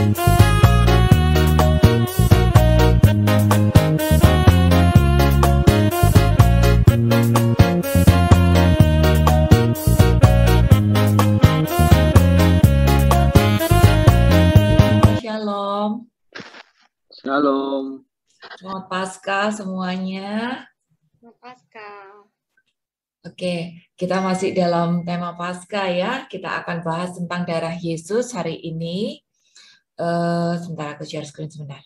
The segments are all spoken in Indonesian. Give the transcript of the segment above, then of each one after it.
Shalom. Shalom. Selamat Paskah semuanya. Selamat Paskah. Oke, kita masih dalam tema Paskah ya. Kita akan bahas tentang darah Yesus hari ini. Sebentar, aku share screen sebentar.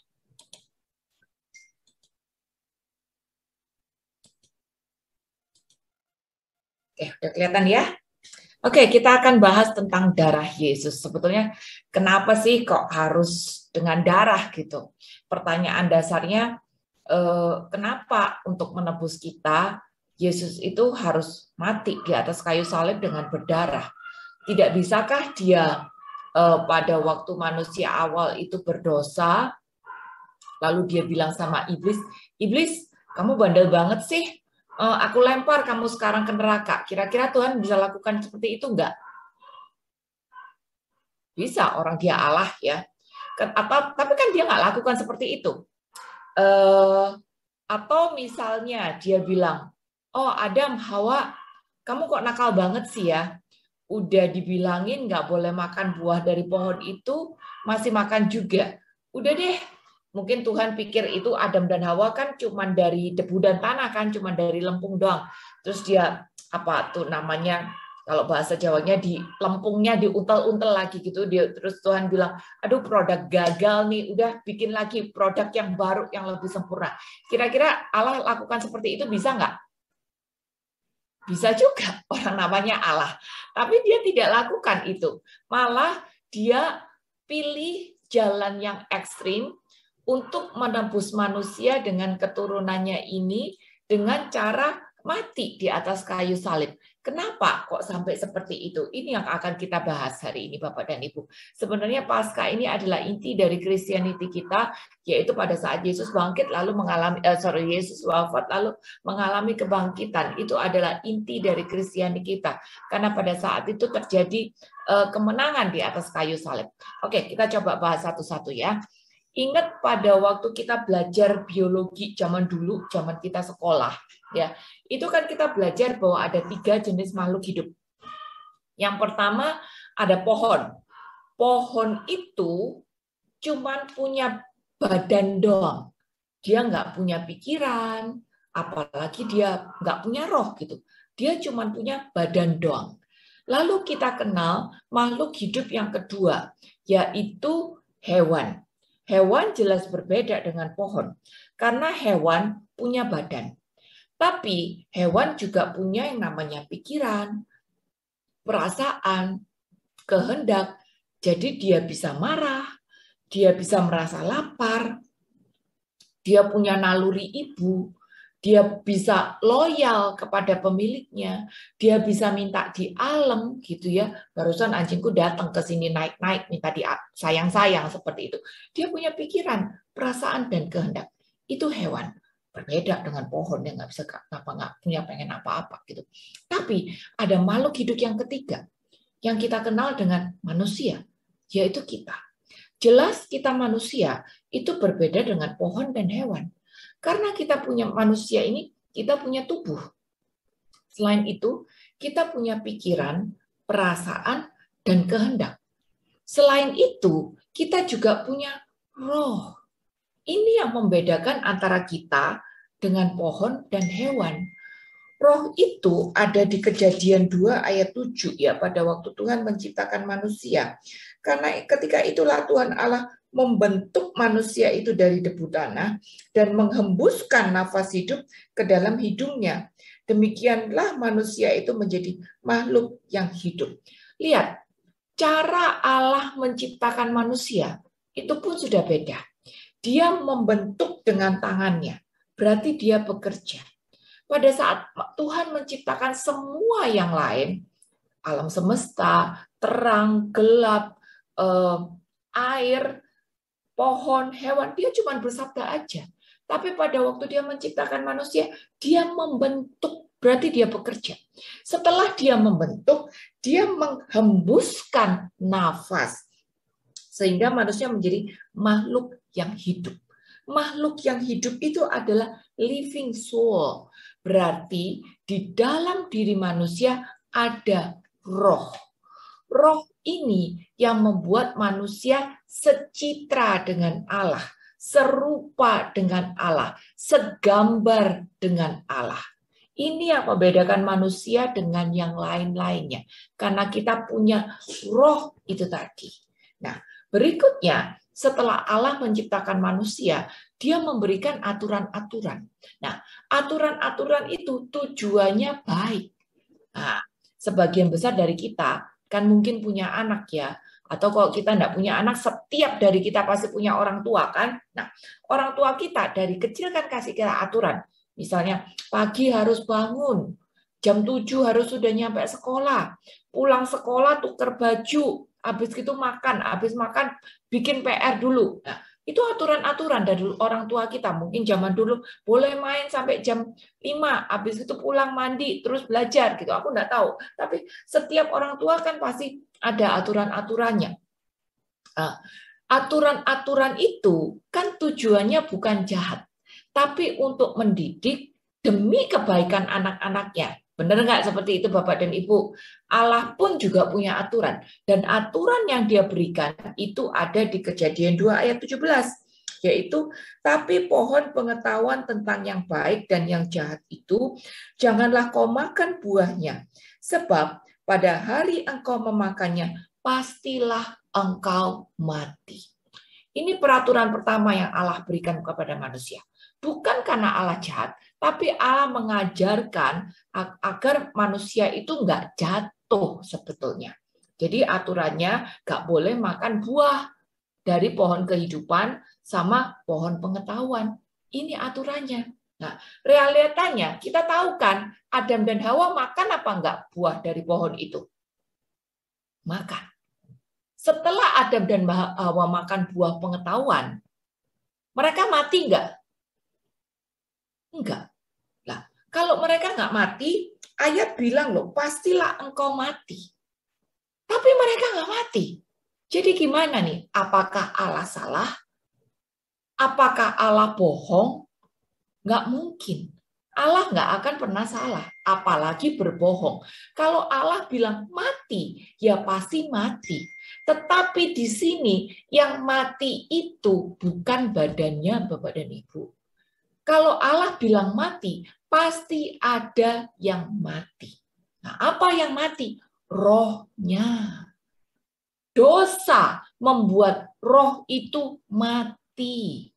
Oke, udah kelihatan ya? Oke, kita akan bahas tentang darah Yesus. Sebetulnya kenapa sih kok harus dengan darah gitu? Pertanyaan dasarnya, kenapa untuk menebus kita, Yesus itu harus mati di atas kayu salib dengan berdarah? Tidak bisakah dia pada waktu manusia awal itu berdosa, lalu dia bilang sama iblis, "Iblis, kamu bandel banget sih. Aku lempar kamu sekarang ke neraka." Kira-kira Tuhan bisa lakukan seperti itu enggak? Bisa, orang dia Allah ya. Tapi kan dia nggak lakukan seperti itu. Atau misalnya dia bilang, "Oh Adam, Hawa, kamu kok nakal banget sih ya. Udah dibilangin nggak boleh makan buah dari pohon itu, masih makan juga. Udah deh." Mungkin Tuhan pikir itu Adam dan Hawa kan cuman dari debu dan tanah kan, cuman dari lempung doang. Terus dia apa tuh namanya, kalau bahasa Jawanya di lempungnya diuntel-untel lagi gitu. Terus Tuhan bilang, "Aduh produk gagal nih, udah bikin lagi produk yang baru yang lebih sempurna." Kira-kira Allah lakukan seperti itu bisa nggak? Bisa juga, orang namanya Allah. Tapi dia tidak lakukan itu. Malah dia pilih jalan yang ekstrim untuk menebus manusia dengan keturunannya ini dengan cara mati di atas kayu salib. Kenapa kok sampai seperti itu? Ini yang akan kita bahas hari ini Bapak dan Ibu. Sebenarnya Paskah ini adalah inti dari Christianity kita, yaitu pada saat Yesus bangkit lalu Yesus wafat lalu mengalami kebangkitan. Itu adalah inti dari Christianity kita. Karena pada saat itu terjadi kemenangan di atas kayu salib. Oke, kita coba bahas satu-satu ya. Ingat pada waktu kita belajar biologi zaman dulu, zaman kita sekolah, ya, itu kan kita belajar bahwa ada 3 jenis makhluk hidup. Yang pertama ada pohon. Pohon itu cuman punya badan doang. Dia nggak punya pikiran, apalagi dia nggak punya roh gitu. Dia cuman punya badan doang. Lalu kita kenal makhluk hidup yang kedua, yaitu hewan. Hewan jelas berbeda dengan pohon, karena hewan punya badan. Tapi hewan juga punya yang namanya pikiran, perasaan, kehendak. Jadi dia bisa marah, dia bisa merasa lapar, dia punya naluri ibu, dia bisa loyal kepada pemiliknya, dia bisa minta dialem gitu ya. Barusan anjingku datang ke sini naik-naik minta sayang-sayang seperti itu. Dia punya pikiran, perasaan dan kehendak. Itu hewan. Berbeda dengan pohon yang nggak punya pengen apa-apa gitu. Tapi ada makhluk hidup yang ketiga yang kita kenal dengan manusia, yaitu kita. Jelas kita manusia itu berbeda dengan pohon dan hewan. Karena kita punya manusia ini, kita punya tubuh. Selain itu, kita punya pikiran, perasaan, dan kehendak. Selain itu, kita juga punya roh. Ini yang membedakan antara kita dengan pohon dan hewan. Roh itu ada di Kejadian 2 ayat 7 ya, pada waktu Tuhan menciptakan manusia. Karena ketika itulah Tuhan Allah membentuk manusia itu dari debu tanah dan menghembuskan nafas hidup ke dalam hidungnya. Demikianlah manusia itu menjadi makhluk yang hidup. Lihat, cara Allah menciptakan manusia itu pun sudah beda. Dia membentuk dengan tangannya, berarti dia bekerja. Pada saat Tuhan menciptakan semua yang lain, alam semesta, terang, gelap, air, pohon, hewan, dia cuma bersabda aja. Tapi pada waktu dia menciptakan manusia, dia membentuk, berarti dia bekerja. Setelah dia membentuk, dia menghembuskan nafas. Sehingga manusia menjadi makhluk yang hidup. Makhluk yang hidup itu adalah living soul. Berarti di dalam diri manusia ada roh. Roh ini yang membuat manusia secitra dengan Allah, serupa dengan Allah, segambar dengan Allah. Ini yang membedakan manusia dengan yang lain-lainnya. Karena kita punya roh itu tadi. Nah, berikutnya setelah Allah menciptakan manusia, dia memberikan aturan-aturan. Nah, aturan-aturan itu tujuannya baik. Nah, sebagian besar dari kita kan mungkin punya anak ya, atau kalau kita enggak punya anak, setiap dari kita pasti punya orang tua kan. Nah, orang tua kita dari kecil kan kasih kita aturan. Misalnya pagi harus bangun, jam 7 harus sudah nyampe sekolah, pulang sekolah tuker baju, habis itu makan, habis makan bikin PR dulu. Nah, itu aturan-aturan dari orang tua kita. Mungkin zaman dulu boleh main sampai jam 5, habis itu pulang mandi, terus belajar gitu. Aku enggak tahu. Tapi setiap orang tua kan pasti ada aturan-aturannya. Aturan-aturan itu kan tujuannya bukan jahat, tapi untuk mendidik demi kebaikan anak-anaknya. Benar nggak seperti itu Bapak dan Ibu? Allah pun juga punya aturan. Dan aturan yang dia berikan itu ada di Kejadian 2 ayat 17. Yaitu, tapi pohon pengetahuan tentang yang baik dan yang jahat itu, janganlah kau makan buahnya. Sebab pada hari engkau memakannya, pastilah engkau mati. Ini peraturan pertama yang Allah berikan kepada manusia. Bukan karena Allah jahat, tapi Allah mengajarkan agar manusia itu nggak jatuh sebetulnya. Jadi aturannya nggak boleh makan buah dari pohon kehidupan sama pohon pengetahuan. Ini aturannya. Nah, realitanya kita tahu kan Adam dan Hawa makan apa enggak buah dari pohon itu? Makan. Setelah Adam dan Hawa makan buah pengetahuan, mereka mati enggak? Enggak. Nah, kalau mereka enggak mati, ayat bilang loh, pastilah engkau mati. Tapi mereka enggak mati. Jadi gimana nih? Apakah Allah salah? Apakah Allah bohong? Enggak mungkin. Allah nggak akan pernah salah, apalagi berbohong. Kalau Allah bilang mati, ya pasti mati. Tetapi di sini yang mati itu bukan badannya Bapak dan Ibu. Kalau Allah bilang mati, pasti ada yang mati. Nah, apa yang mati? Rohnya. Dosa membuat roh itu mati.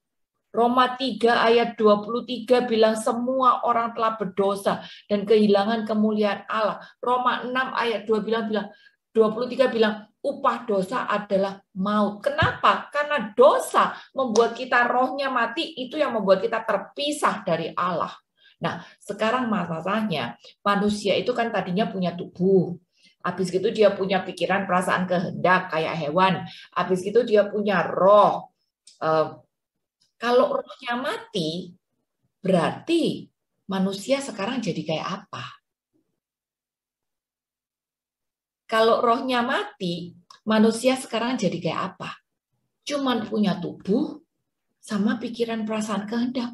Roma 3 ayat 23 bilang semua orang telah berdosa dan kehilangan kemuliaan Allah. Roma 6 ayat 23 bilang upah dosa adalah maut. Kenapa? Karena dosa membuat kita rohnya mati, itu yang membuat kita terpisah dari Allah. Nah, sekarang masalahnya manusia itu kan tadinya punya tubuh. Habis itu dia punya pikiran, perasaan, kehendak kayak hewan. Habis itu dia punya roh. Kalau rohnya mati, berarti manusia sekarang jadi kayak apa? Kalau rohnya mati, manusia sekarang jadi kayak apa? Cuman punya tubuh sama pikiran, perasaan, kehendak.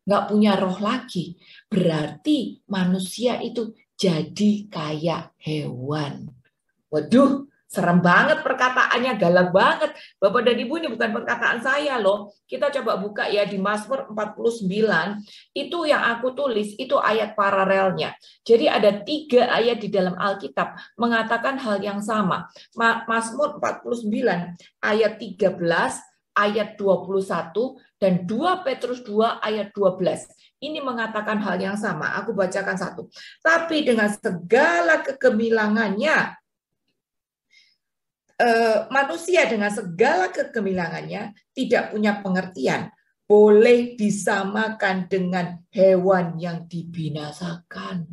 Nggak punya roh lagi. Berarti manusia itu jadi kayak hewan. Waduh, serem banget perkataannya, galak banget. Bapak dan Ibu, ini bukan perkataan saya loh. Kita coba buka ya di Mazmur 49. Itu yang aku tulis, itu ayat paralelnya. Jadi ada 3 ayat di dalam Alkitab mengatakan hal yang sama. Mazmur 49 ayat 13, ayat 21, dan 2 Petrus 2 ayat 12. Ini mengatakan hal yang sama. Aku bacakan satu. Tapi dengan segala kegemilangannya, manusia dengan segala kegemilangannya tidak punya pengertian, boleh disamakan dengan hewan yang dibinasakan.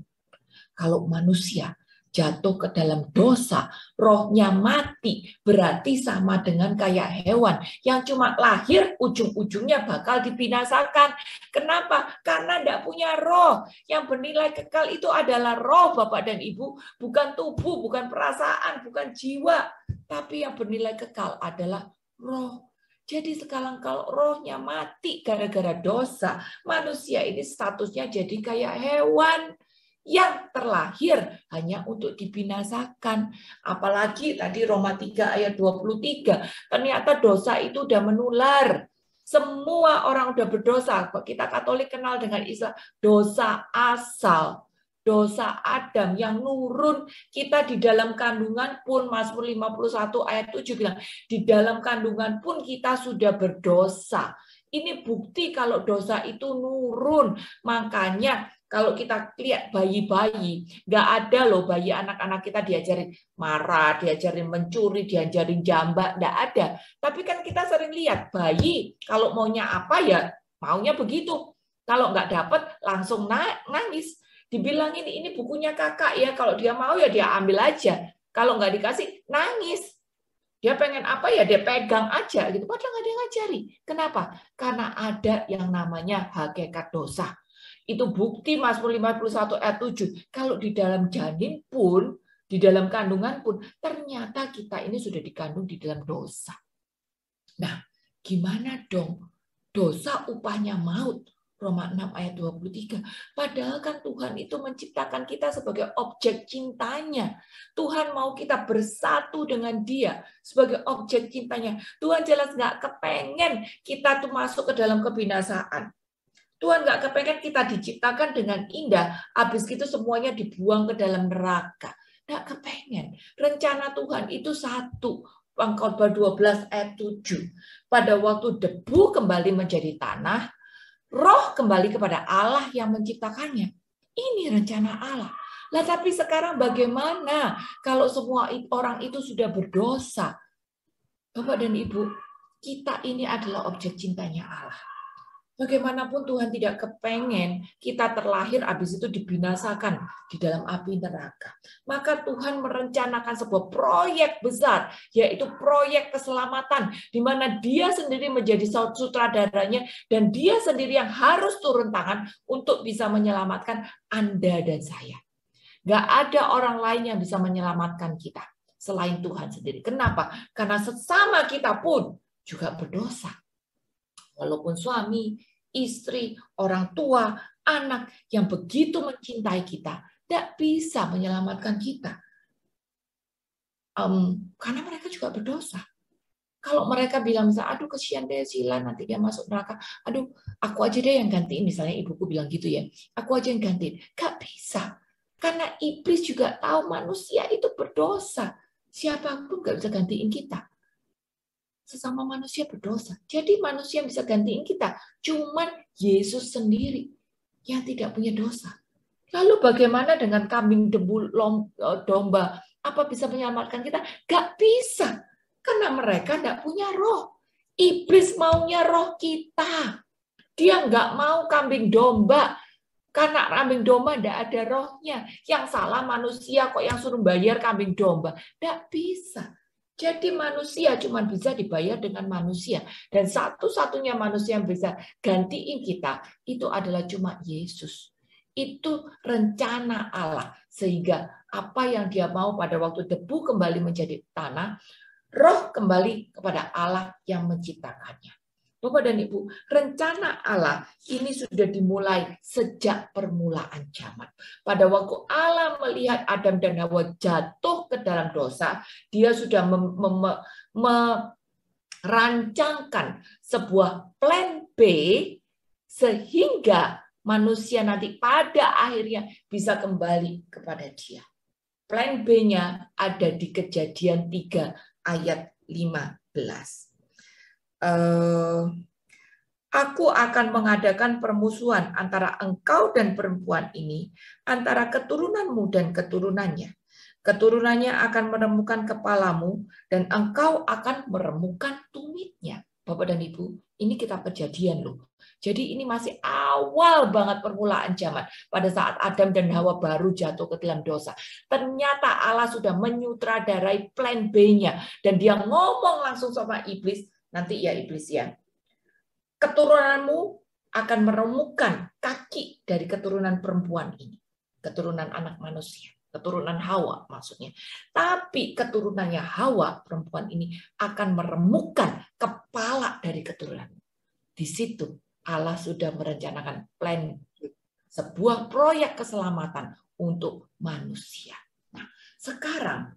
Kalau manusia jatuh ke dalam dosa, rohnya mati, berarti sama dengan kayak hewan yang cuma lahir, ujung-ujungnya bakal dibinasakan. Kenapa? Karena tidak punya roh. Yang bernilai kekal itu adalah roh, Bapak dan Ibu, bukan tubuh, bukan perasaan, bukan jiwa. Tapi yang bernilai kekal adalah roh. Jadi sekarang kalau rohnya mati gara-gara dosa, manusia ini statusnya jadi kayak hewan yang terlahir hanya untuk dibinasakan. Apalagi tadi Roma 3 ayat 23, ternyata dosa itu udah menular. Semua orang udah berdosa. Kita Katolik kenal dengan istilah dosa asal. Dosa Adam yang nurun kita di dalam kandungan pun, Mazmur 51 ayat 7 bilang, di dalam kandungan pun kita sudah berdosa. Ini bukti kalau dosa itu nurun. Makanya kalau kita lihat bayi-bayi, nggak ada loh bayi anak-anak kita diajarin marah, diajarin mencuri, diajarin jambak, nggak ada. Tapi kan kita sering lihat bayi kalau maunya apa ya maunya begitu. Kalau nggak dapat langsung nangis. Dibilangin ini bukunya kakak ya, kalau dia mau ya dia ambil aja. Kalau nggak dikasih nangis. Dia pengen apa ya dia pegang aja gitu. Padahal nggak ada yang ngajari. Kenapa? Karena ada yang namanya hakikat dosa. Itu bukti Mazmur 51 ayat 7. Kalau di dalam janin pun, di dalam kandungan pun, ternyata kita ini sudah dikandung di dalam dosa. Nah, gimana dong? Dosa upahnya maut. Roma 6 ayat 23. Padahal kan Tuhan itu menciptakan kita sebagai objek cintanya. Tuhan mau kita bersatu dengan Dia sebagai objek cintanya. Tuhan jelas nggak kepengen kita tuh masuk ke dalam kebinasaan. Tuhan nggak kepengen kita diciptakan dengan indah, habis itu semuanya dibuang ke dalam neraka. Nggak kepengen. Rencana Tuhan itu satu. Pengkhotbah 12 ayat 7. Pada waktu debu kembali menjadi tanah, roh kembali kepada Allah yang menciptakannya. Ini rencana Allah. Lah tapi sekarang bagaimana kalau semua orang itu sudah berdosa? Bapak dan Ibu, kita ini adalah objek cintanya Allah. Bagaimanapun Tuhan tidak kepengen kita terlahir habis itu dibinasakan di dalam api neraka. Maka Tuhan merencanakan sebuah proyek besar, yaitu proyek keselamatan, di mana Dia sendiri menjadi sutradaranya dan Dia sendiri yang harus turun tangan untuk bisa menyelamatkan Anda dan saya. Gak ada orang lain yang bisa menyelamatkan kita selain Tuhan sendiri. Kenapa? Karena sesama kita pun juga berdosa. Walaupun suami, istri, orang tua, anak yang begitu mencintai kita, tidak bisa menyelamatkan kita. Karena mereka juga berdosa. Kalau mereka bilang, misalnya, aduh kesian deh Sila, nanti dia masuk neraka. Aduh, aku aja deh yang gantiin. Misalnya ibuku bilang gitu ya. Aku aja yang gantiin. Gak bisa. Karena iblis juga tahu manusia itu berdosa. Siapapun gak bisa gantiin kita. Sesama manusia berdosa. Jadi manusia yang bisa gantiin kita cuman Yesus sendiri yang tidak punya dosa. Lalu bagaimana dengan kambing domba? Apa bisa menyelamatkan kita? Gak bisa. Karena mereka tidak punya roh. Iblis maunya roh kita. Dia nggak mau kambing domba. Karena kambing domba tidak ada rohnya. Yang salah manusia kok yang suruh bayar kambing domba. Tidak bisa. Jadi manusia cuma bisa dibayar dengan manusia. Dan satu-satunya manusia yang bisa gantiin kita, itu adalah cuma Yesus. Itu rencana Allah. Sehingga apa yang Dia mau pada waktu debu kembali menjadi tanah, roh kembali kepada Allah yang menciptakannya. Bapak dan Ibu, rencana Allah ini sudah dimulai sejak permulaan zaman. Pada waktu Allah melihat Adam dan Hawa jatuh ke dalam dosa, Dia sudah merancangkan sebuah plan B sehingga manusia nanti pada akhirnya bisa kembali kepada Dia. Plan B-nya ada di Kejadian 3 ayat 15. Aku akan mengadakan permusuhan antara engkau dan perempuan ini, antara keturunanmu dan keturunannya. Keturunannya akan meremukkan kepalamu, dan engkau akan meremukkan tumitnya. Bapak dan Ibu, ini kitab Kejadian loh. Jadi ini masih awal banget permulaan zaman. Pada saat Adam dan Hawa baru jatuh ke dalam dosa. Ternyata Allah sudah menyutradarai plan B-nya. Dan Dia ngomong langsung sama iblis, nanti ya iblis ya, keturunanmu akan meremukkan kaki dari keturunan perempuan ini. Keturunan anak manusia. Keturunan Hawa maksudnya. Tapi keturunannya Hawa, perempuan ini, akan meremukkan kepala dari keturunan. Di situ Allah sudah merencanakan plan, sebuah proyek keselamatan untuk manusia. Nah, sekarang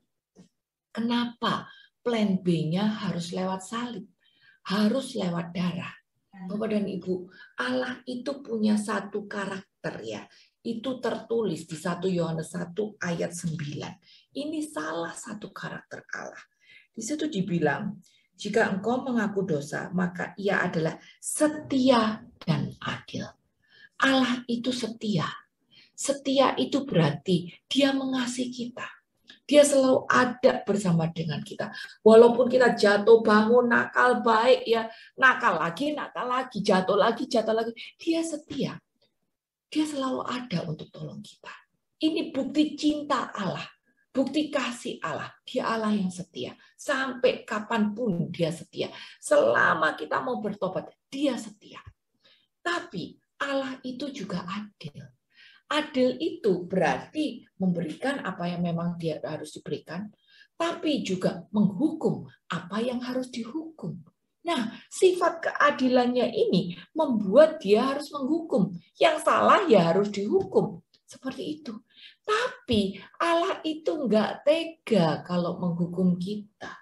kenapa plan B-nya harus lewat salib? Harus lewat darah. Bapak dan Ibu, Allah itu punya satu karakter ya. Itu tertulis di 1 Yohanes 1 ayat 9. Ini salah satu karakter Allah. Di situ dibilang, jika engkau mengaku dosa, maka ia adalah setia dan adil. Allah itu setia. Setia itu berarti dia mengasihi kita. Dia selalu ada bersama dengan kita. Walaupun kita jatuh bangun, nakal baik ya, nakal lagi, jatuh lagi. Dia setia. Dia selalu ada untuk tolong kita. Ini bukti cinta Allah. Bukti kasih Allah. Dia Allah yang setia. Sampai kapanpun dia setia. Selama kita mau bertobat, dia setia. Tapi Allah itu juga adil. Adil itu berarti memberikan apa yang memang dia harus diberikan, tapi juga menghukum apa yang harus dihukum. Nah, sifat keadilannya ini membuat dia harus menghukum. Yang salah ya harus dihukum. Seperti itu. Tapi Allah itu enggak tega kalau menghukum kita.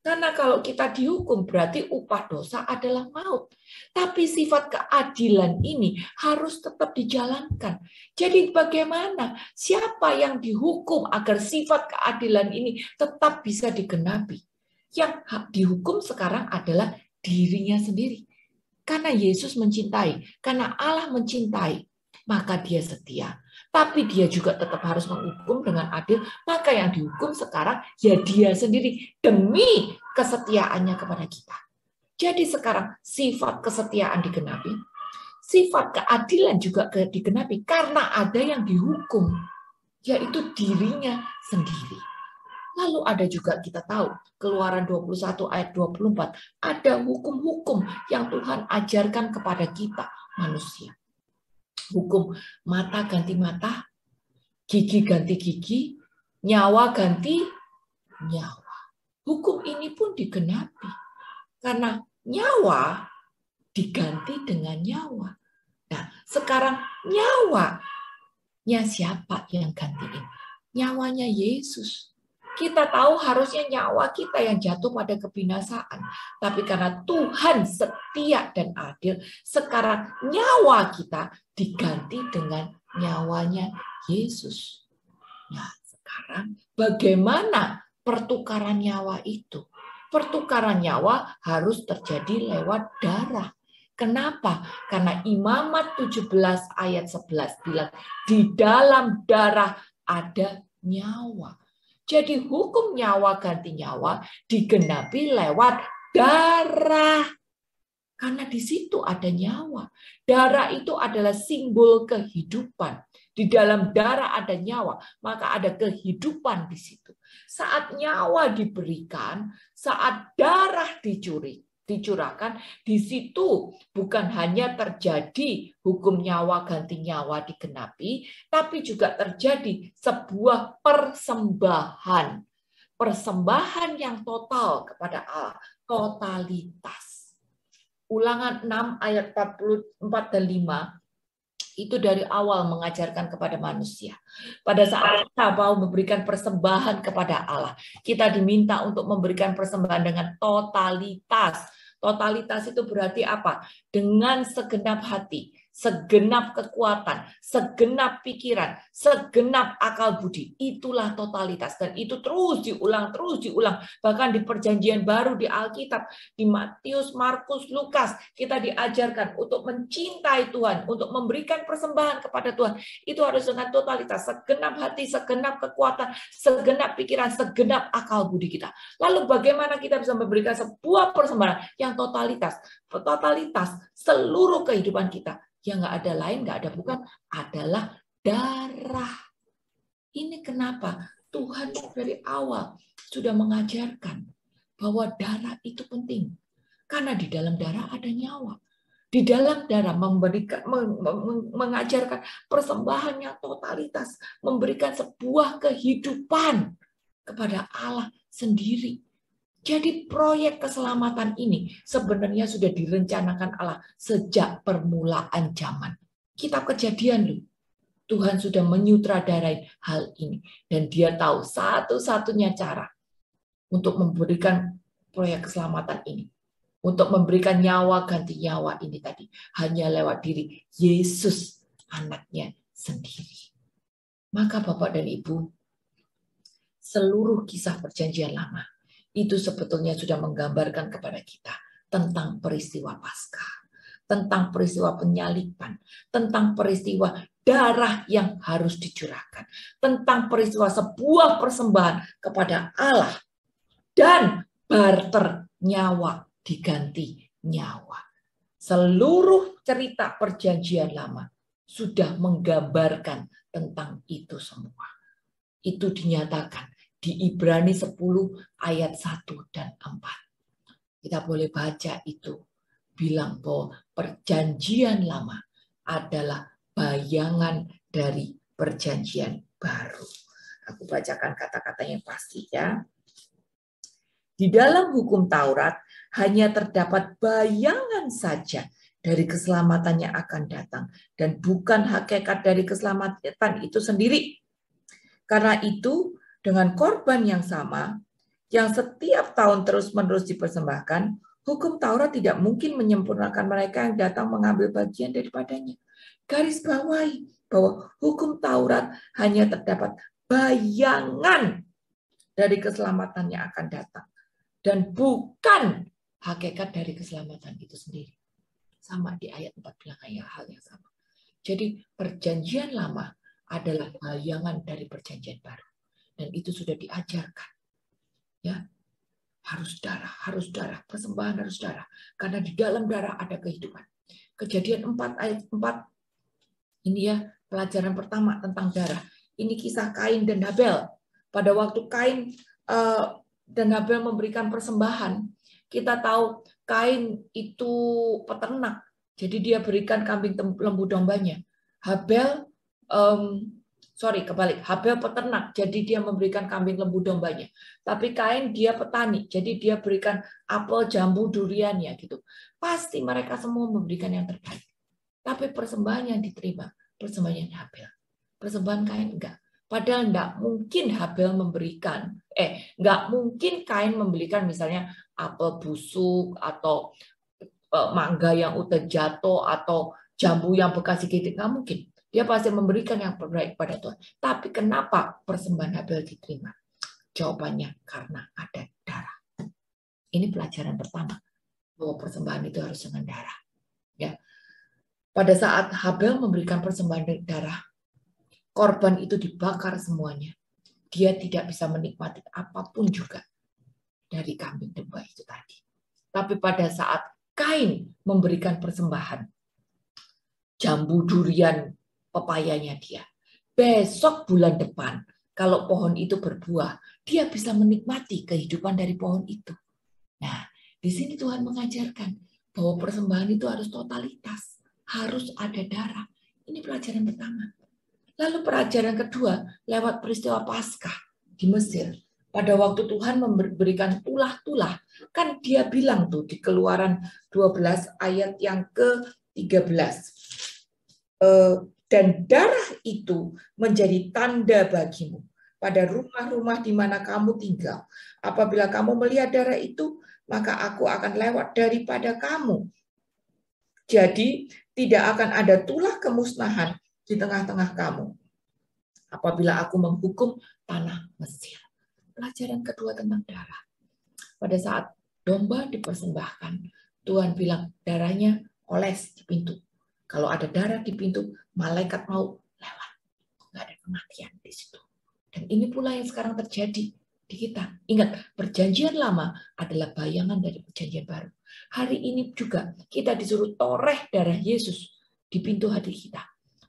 Karena kalau kita dihukum berarti upah dosa adalah maut. Tapi sifat keadilan ini harus tetap dijalankan. Jadi bagaimana? Siapa yang dihukum agar sifat keadilan ini tetap bisa digenapi? Yang dihukum sekarang adalah dirinya sendiri. Karena Yesus mencintai, karena Allah mencintai, maka dia setia. Tapi dia juga tetap harus menghukum dengan adil. Maka yang dihukum sekarang ya dia sendiri demi kesetiaannya kepada kita. Jadi sekarang sifat kesetiaan digenapi, sifat keadilan juga digenapi karena ada yang dihukum, yaitu dirinya sendiri. Lalu ada juga kita tahu, Keluaran 21 ayat 24, ada hukum-hukum yang Tuhan ajarkan kepada kita manusia. Hukum mata ganti mata, gigi ganti gigi, nyawa ganti nyawa. Hukum ini pun digenapi. Karena nyawa diganti dengan nyawa. Nah, sekarang nyawanya siapa yang gantiin? Nyawanya Yesus. Kita tahu harusnya nyawa kita yang jatuh pada kebinasaan. Tapi karena Tuhan setia dan adil, sekarang nyawa kita diganti dengan nyawanya Yesus. Nah, sekarang bagaimana pertukaran nyawa itu? Pertukaran nyawa harus terjadi lewat darah. Kenapa? Karena Imamat 17 ayat 11 bilang, di dalam darah ada nyawa. Jadi hukum nyawa ganti nyawa digenapi lewat darah. Karena di situ ada nyawa. Darah itu adalah simbol kehidupan. Di dalam darah ada nyawa, maka ada kehidupan di situ. Saat nyawa diberikan, saat darah dicurahkan, di situ bukan hanya terjadi hukum nyawa ganti nyawa digenapi, tapi juga terjadi sebuah persembahan. Persembahan yang total kepada Allah, totalitas. Ulangan 6 ayat 44 dan 5 itu dari awal mengajarkan kepada manusia. Pada saat kita mau memberikan persembahan kepada Allah, kita diminta untuk memberikan persembahan dengan totalitas. Totalitas itu berarti apa? Dengan segenap hati, segenap kekuatan, segenap pikiran, segenap akal budi. Itulah totalitas. Dan itu terus diulang. Bahkan di perjanjian baru di Alkitab, di Matius, Markus, Lukas, kita diajarkan untuk mencintai Tuhan, untuk memberikan persembahan kepada Tuhan. Itu harus dengan totalitas, segenap hati, segenap kekuatan, segenap pikiran, segenap akal budi kita. Lalu bagaimana kita bisa memberikan sebuah persembahan yang totalitas? Totalitas seluruh kehidupan kita. Yang nggak ada lain, nggak ada bukan, adalah darah. Ini kenapa Tuhan dari awal sudah mengajarkan bahwa darah itu penting. Karena di dalam darah ada nyawa. Di dalam darah mengajarkan persembahan yang totalitas. Memberikan sebuah kehidupan kepada Allah sendiri. Jadi proyek keselamatan ini sebenarnya sudah direncanakan Allah sejak permulaan zaman. Kitab Kejadian loh. Tuhan sudah menyutradarai hal ini. Dan dia tahu satu-satunya cara untuk memberikan proyek keselamatan ini. Untuk memberikan nyawa ganti nyawa ini tadi. Hanya lewat diri Yesus anaknya sendiri. Maka Bapak dan Ibu, seluruh kisah perjanjian lama itu sebetulnya sudah menggambarkan kepada kita tentang peristiwa Paskah, tentang peristiwa penyaliban, tentang peristiwa darah yang harus dicurahkan, tentang peristiwa sebuah persembahan kepada Allah dan barter nyawa diganti nyawa. Seluruh cerita perjanjian lama sudah menggambarkan tentang itu semua. Itu dinyatakan di Ibrani 10 ayat 1 dan 4. Kita boleh baca itu. Bilang bahwa perjanjian lama adalah bayangan dari perjanjian baru. Aku bacakan kata-kata yang pasti ya. Di dalam hukum Taurat hanya terdapat bayangan saja dari keselamatan yang akan datang. Dan bukan hakikat dari keselamatan itu sendiri. Karena itu, dengan korban yang sama, yang setiap tahun terus-menerus dipersembahkan, hukum Taurat tidak mungkin menyempurnakan mereka yang datang mengambil bagian daripadanya. Garis bawahi bahwa hukum Taurat hanya terdapat bayangan dari keselamatan yang akan datang. Dan bukan hakikat dari keselamatan itu sendiri. Sama di ayat 4 bilang hal yang sama. Jadi perjanjian lama adalah bayangan dari perjanjian baru. Dan itu sudah diajarkan. Ya, harus darah, persembahan harus darah. Karena di dalam darah ada kehidupan. Kejadian 4 ayat 4. Ini ya pelajaran pertama tentang darah. Ini kisah Kain dan Habel. Pada waktu Kain dan Habel memberikan persembahan, kita tahu Kain itu peternak. Jadi dia berikan kambing lembu dombanya. Habel Habel peternak, jadi dia memberikan kambing lembu dombanya. Tapi Kain dia petani, jadi dia berikan apel, jambu, duriannya gitu. Pasti mereka semua memberikan yang terbaik. Tapi persembahan yang diterima, persembahan Habel. Persembahan Kain enggak. Padahal enggak mungkin Habel memberikan, enggak mungkin Kain memberikan misalnya apel busuk atau mangga yang udah jatuh atau jambu yang bekas digigit, enggak mungkin. Dia pasti memberikan yang terbaik pada Tuhan. Tapi kenapa persembahan Habel diterima? Jawabannya karena ada darah. Ini pelajaran pertama. Bahwa persembahan itu harus dengan darah. Ya. Pada saat Habel memberikan persembahan darah, korban itu dibakar semuanya. Dia tidak bisa menikmati apapun juga dari kambing domba itu tadi. Tapi pada saat Kain memberikan persembahan, jambu, durian, pepayanya dia. Besok bulan depan, kalau pohon itu berbuah, dia bisa menikmati kehidupan dari pohon itu. Nah, di sini Tuhan mengajarkan bahwa persembahan itu harus totalitas, harus ada darah. Ini pelajaran pertama. Lalu pelajaran kedua, lewat peristiwa Paskah di Mesir. Pada waktu Tuhan memberikan tulah-tulah, kan dia bilang tuh di Keluaran 12 ayat yang ke-13. Dan darah itu menjadi tanda bagimu pada rumah-rumah di mana kamu tinggal. Apabila kamu melihat darah itu, maka aku akan lewat daripada kamu. Jadi tidak akan ada tulah kemusnahan di tengah-tengah kamu. Apabila aku menghukum tanah Mesir. Pelajaran kedua tentang darah. Pada saat domba dipersembahkan, Tuhan bilang darahnya oles di pintu. Kalau ada darah di pintu, malaikat mau lewat. Nggak ada kematian di situ. Dan ini pula yang sekarang terjadi di kita. Ingat, perjanjian lama adalah bayangan dari perjanjian baru. Hari ini juga kita disuruh toreh darah Yesus di pintu hati kita.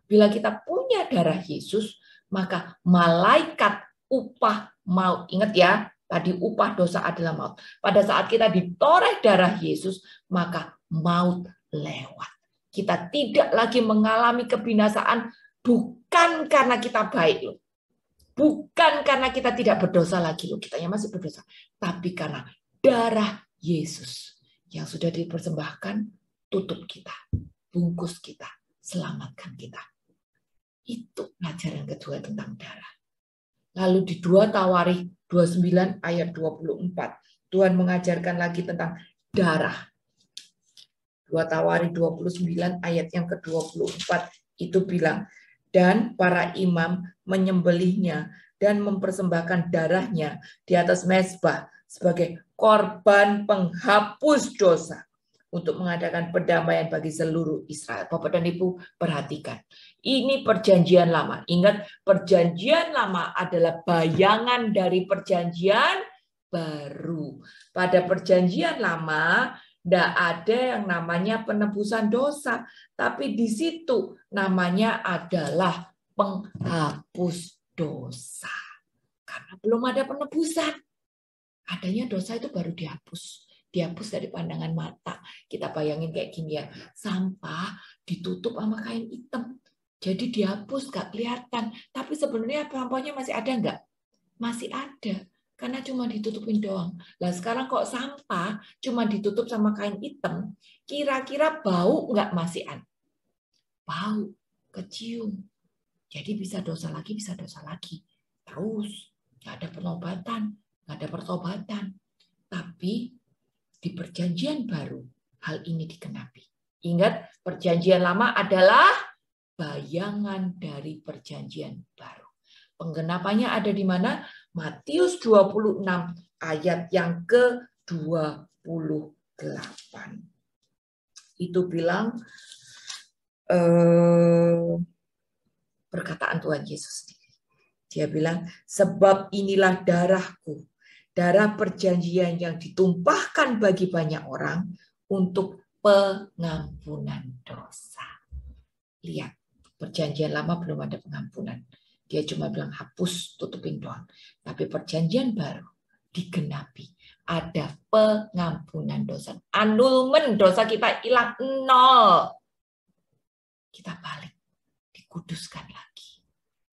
Bila kita punya darah Yesus, maka malaikat upah maut. Ingat ya, tadi upah dosa adalah maut. Pada saat kita ditoreh darah Yesus, maka maut lewat. Kita tidak lagi mengalami kebinasaan bukan karena kita baik loh. Bukan karena kita tidak berdosa lagi loh, kitanya masih berdosa. Tapi karena darah Yesus yang sudah dipersembahkan, tutup kita, bungkus kita, selamatkan kita. Itu pelajaran kedua tentang darah. Lalu di 2 Tawarikh 29 ayat 24, Tuhan mengajarkan lagi tentang darah. 2 Tawarikh 29 ayat yang ke-24 itu bilang, dan para imam menyembelihnya dan mempersembahkan darahnya di atas mezbah sebagai korban penghapus dosa untuk mengadakan pendamaian bagi seluruh Israel. Bapak dan Ibu perhatikan, ini perjanjian lama. Ingat, perjanjian lama adalah bayangan dari perjanjian baru. Pada perjanjian lama tidak ada yang namanya penebusan dosa, tapi di situ namanya adalah penghapus dosa. Karena belum ada penebusan. Adanya dosa itu baru dihapus. Dihapus dari pandangan mata. Kita bayangin kayak gini ya, sampah ditutup sama kain hitam. Jadi dihapus, gak kelihatan. Tapi sebenarnya sampahnya masih ada nggak? Masih ada. Karena cuma ditutupin doang. Nah sekarang kok sampah cuma ditutup sama kain hitam, kira-kira bau nggak masihan? Bau, kecium. Jadi bisa dosa lagi, bisa dosa lagi. Terus, nggak ada penobatan, nggak ada pertobatan. Tapi di perjanjian baru, hal ini dikenapi. Ingat, perjanjian lama adalah bayangan dari perjanjian baru. Penggenapannya ada di mana? Matius 26 ayat yang ke-28. Itu bilang perkataan Tuhan Yesus sendiri. Dia bilang, sebab inilah darahku, darah perjanjian yang ditumpahkan bagi banyak orang untuk pengampunan dosa. Lihat, perjanjian lama belum ada pengampunan. Dia cuma bilang hapus, tutupin doang. Tapi perjanjian baru digenapi. Ada pengampunan dosa. Annulment, dosa kita hilang 0. Kita balik, dikuduskan lagi.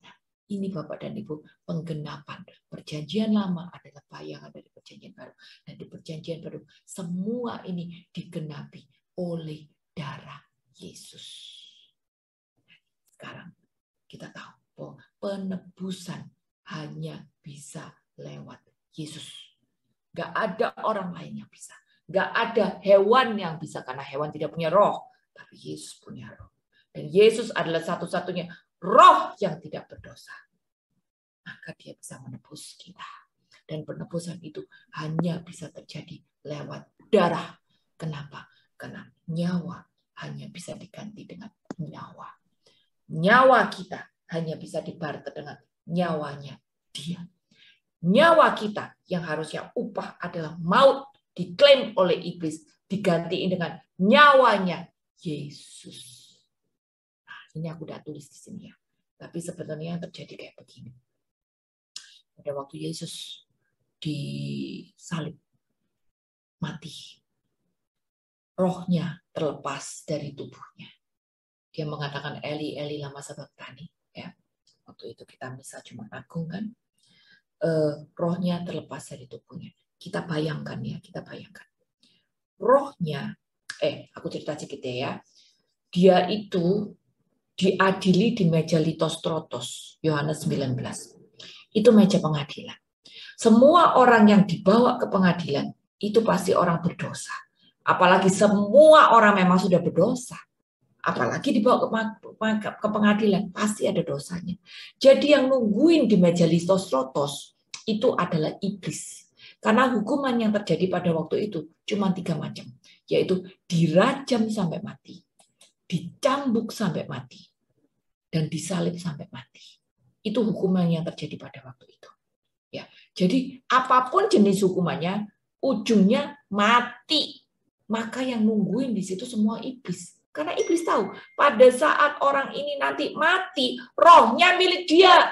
Nah, ini Bapak dan Ibu, penggenapan. Perjanjian lama adalah bayangan dari perjanjian baru. Dan di perjanjian baru, semua ini digenapi oleh darah Yesus. Sekarang kita tahu bahwa penebusan hanya bisa lewat Yesus. Gak ada orang lain yang bisa. Gak ada hewan yang bisa, karena hewan tidak punya roh. Tapi Yesus punya roh. Dan Yesus adalah satu-satunya roh yang tidak berdosa. Maka dia bisa menebus kita. Dan penebusan itu hanya bisa terjadi lewat darah. Kenapa? Karena nyawa hanya bisa diganti dengan nyawa. Nyawa kita hanya bisa dibarter dengan nyawanya dia. Nyawa kita yang harusnya upah adalah maut, diklaim oleh iblis, digantiin dengan nyawanya Yesus. Nah, ini aku udah tulis di sini ya. Tapi sebenarnya yang terjadi kayak begini. Pada waktu Yesus disalib, mati, rohnya terlepas dari tubuhnya. Dia mengatakan, Eli, Eli lama sabachthani. Ya, waktu itu kita misa Jumat Agung kan, rohnya terlepas dari tubuhnya. Kita bayangkan ya, kita bayangkan. Rohnya, aku cerita sedikit ya. Dia itu diadili di meja Litostrotos, Yohanes 19. Itu meja pengadilan. Semua orang yang dibawa ke pengadilan itu pasti orang berdosa. Apalagi semua orang memang sudah berdosa. Apalagi dibawa ke pengadilan, pasti ada dosanya. Jadi yang nungguin di meja Litostrotos itu adalah iblis. Karena hukuman yang terjadi pada waktu itu cuma 3 macam. Yaitu dirajam sampai mati, dicambuk sampai mati, dan disalib sampai mati. Itu hukuman yang terjadi pada waktu itu. Ya, jadi apapun jenis hukumannya, ujungnya mati. Maka yang nungguin di situ semua iblis. Karena iblis tahu, pada saat orang ini nanti mati, rohnya milik dia.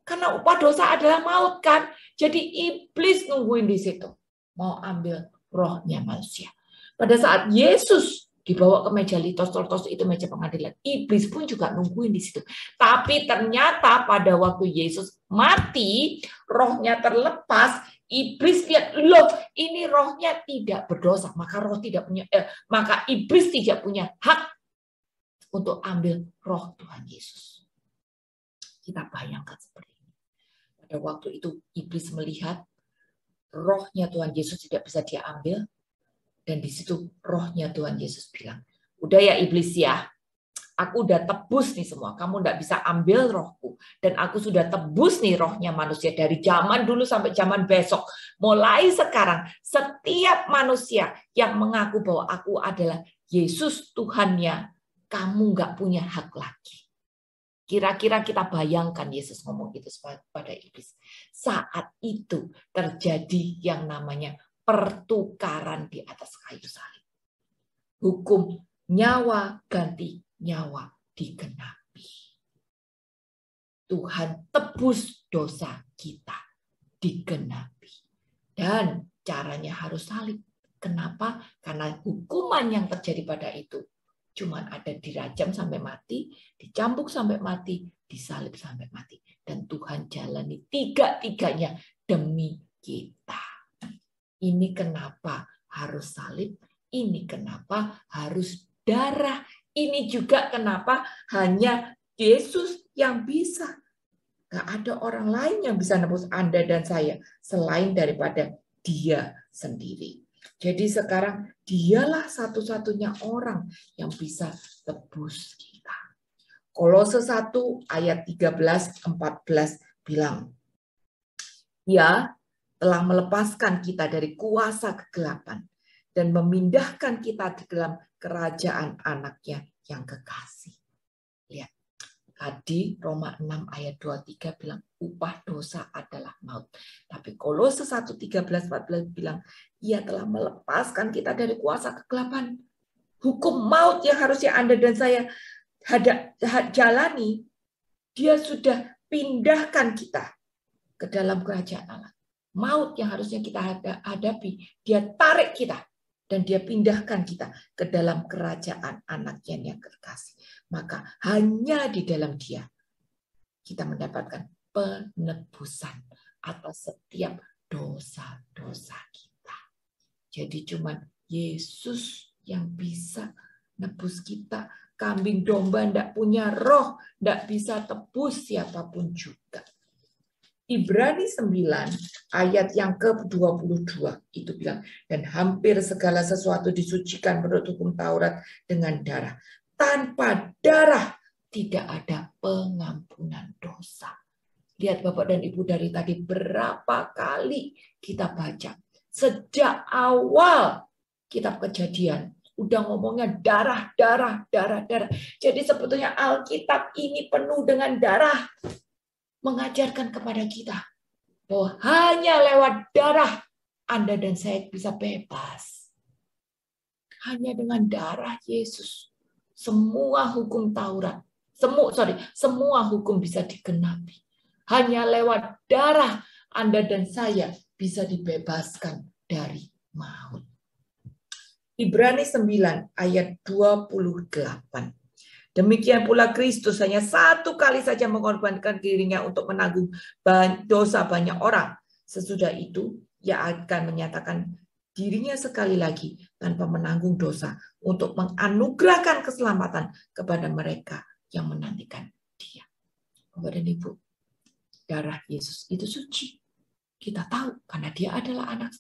Karena upah dosa adalah maut kan. Jadi iblis nungguin di situ. Mau ambil rohnya manusia. Pada saat Yesus dibawa ke meja Litostrotos, itu meja pengadilan, iblis pun juga nungguin di situ. Tapi ternyata pada waktu Yesus mati, rohnya terlepas, Iblis lihat, loh, ini rohnya tidak berdosa, maka maka iblis tidak punya hak untuk ambil roh Tuhan Yesus. Kita bayangkan seperti ini. Pada waktu itu iblis melihat rohnya Tuhan Yesus tidak bisa dia ambil, dan di situ rohnya Tuhan Yesus bilang, udah ya iblis ya, aku udah tebus nih semua. Kamu nggak bisa ambil rohku. Dan aku sudah tebus nih rohnya manusia. Dari zaman dulu sampai zaman besok. Mulai sekarang, setiap manusia yang mengaku bahwa aku adalah Yesus Tuhannya, kamu nggak punya hak lagi. Kira-kira kita bayangkan Yesus ngomong itu pada iblis. Saat itu terjadi yang namanya pertukaran di atas kayu salib. Hukum nyawa ganti nyawa digenapi. Tuhan tebus dosa kita digenapi. Dan caranya harus salib. Kenapa? Karena hukuman yang terjadi pada itu cuma ada dirajam sampai mati, dicambuk sampai mati, disalib sampai mati. Dan Tuhan jalani tiga-tiganya demi kita. Ini kenapa harus salib, ini kenapa harus darah. Ini juga kenapa hanya Yesus yang bisa. Gak ada orang lain yang bisa nebus Anda dan saya selain daripada Dia sendiri. Jadi sekarang Dialah satu-satunya orang yang bisa tebus kita. Kolose 1 ayat 13-14 bilang, Ia telah melepaskan kita dari kuasa kegelapan dan memindahkan kita di dalam kerajaan anaknya yang kekasih. Lihat, tadi Roma 6 ayat 23 bilang upah dosa adalah maut. Tapi Kolose 1, 13-14 bilang Ia telah melepaskan kita dari kuasa kegelapan. Hukum maut yang harusnya Anda dan saya jalani, Dia sudah pindahkan kita ke dalam kerajaan Allah. Maut yang harusnya kita hadapi, Dia tarik kita. Dan Dia pindahkan kita ke dalam kerajaan anaknya yang kekasih. Maka hanya di dalam Dia kita mendapatkan penebusan atas setiap dosa-dosa kita. Jadi cuma Yesus yang bisa nebus kita. Kambing domba tidak punya roh, tidak bisa tebus siapapun juga. Ibrani 9 ayat yang ke-22 itu bilang, dan hampir segala sesuatu disucikan menurut hukum Taurat dengan darah. Tanpa darah tidak ada pengampunan dosa. Lihat Bapak dan Ibu dari tadi berapa kali kita baca. Sejak awal kitab Kejadian udah ngomongnya darah. Jadi sebetulnya Alkitab ini penuh dengan darah. Mengajarkan kepada kita bahwa hanya lewat darah Anda dan saya bisa bebas. Hanya dengan darah Yesus semua hukum Taurat, semua hukum bisa digenapi. Hanya lewat darah Anda dan saya bisa dibebaskan dari maut. Ibrani 9 ayat 28. Demikian pula Kristus hanya satu kali saja mengorbankan dirinya untuk menanggung dosa banyak orang. Sesudah itu, Ia akan menyatakan dirinya sekali lagi tanpa menanggung dosa untuk menganugerahkan keselamatan kepada mereka yang menantikan Dia. Bapak dan Ibu, darah Yesus itu suci. Kita tahu karena Dia adalah anak